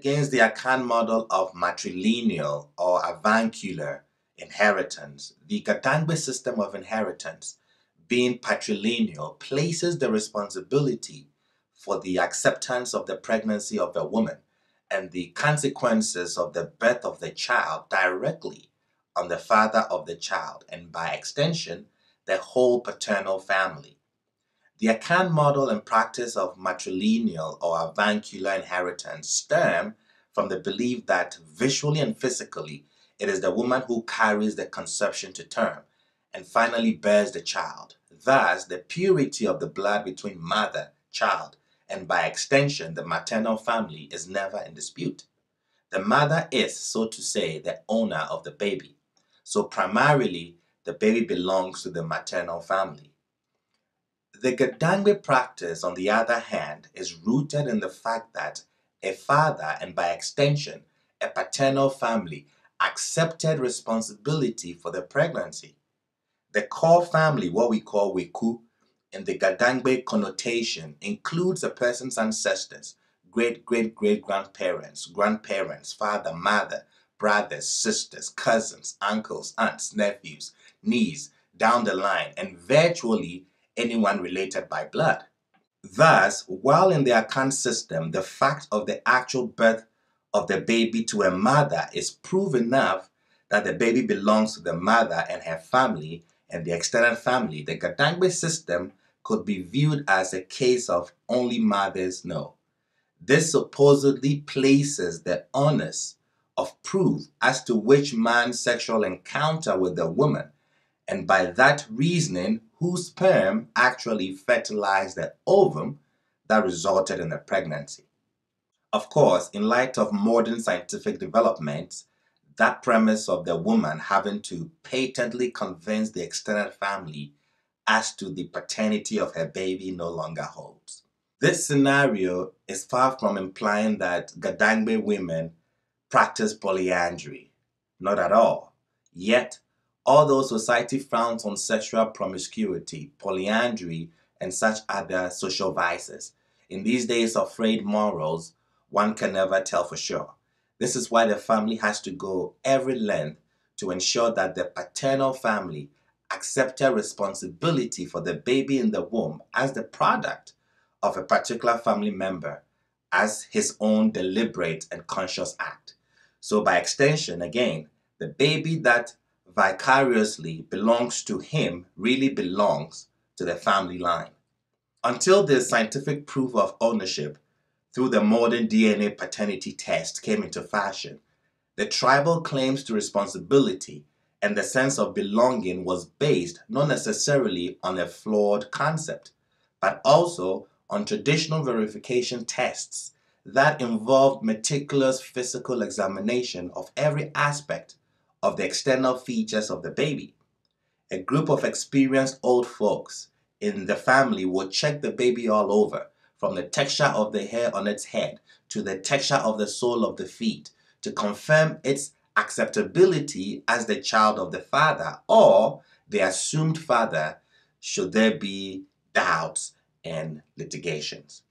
against the Akan model of matrilineal or avuncular inheritance, the ga-dangme system of inheritance, being patrilineal, places the responsibility for the acceptance of the pregnancy of a woman and the consequences of the birth of the child directly on the father of the child and, by extension, the whole paternal family. The Akan model and practice of matrilineal or avuncular inheritance stem from the belief that visually and physically it is the woman who carries the conception to term and finally bears the child. Thus, the purity of the blood between mother, child, and by extension the maternal family is never in dispute. The mother is, so to say, the owner of the baby. So primarily, the baby belongs to the maternal family. The ga-dangme practice, on the other hand, is rooted in the fact that a father, and by extension, a paternal family, accepted responsibility for the pregnancy. The core family, what we call weku, in the ga-dangme connotation, includes a person's ancestors, great-great-great-grandparents, grandparents, father, mother, brothers, sisters, cousins, uncles, aunts, nephews, nieces, down the line, and virtually anyone related by blood. Thus, while in the Akan system, the fact of the actual birth of the baby to a mother is proof enough that the baby belongs to the mother and her family and the extended family, the ga-dangme system could be viewed as a case of only mothers know. This supposedly places the onus of proof as to which man's sexual encounter with the woman, and by that reasoning, whose sperm actually fertilized the ovum that resulted in the pregnancy. Of course, in light of modern scientific developments, that premise of the woman having to patently convince the extended family as to the paternity of her baby no longer holds. This scenario is far from implying that ga-dangme women practice polyandry. Not at all. Yet, although society frowns on sexual promiscuity, polyandry, and such other social vices, in these days of frayed morals, one can never tell for sure. This is why the family has to go every length to ensure that the paternal family accepted responsibility for the baby in the womb as the product of a particular family member as his own deliberate and conscious act. So by extension, again, the baby that vicariously belongs to him really belongs to the family line. Until the scientific proof of ownership through the modern DNA paternity test came into fashion, the tribal claims to responsibility and the sense of belonging was based not necessarily on a flawed concept, but also on traditional verification tests that involved meticulous physical examination of every aspect of the external features of the baby. A group of experienced old folks in the family would check the baby all over, from the texture of the hair on its head to the texture of the sole of the feet, to confirm its acceptability as the child of the father or the assumed father should there be doubts and litigations.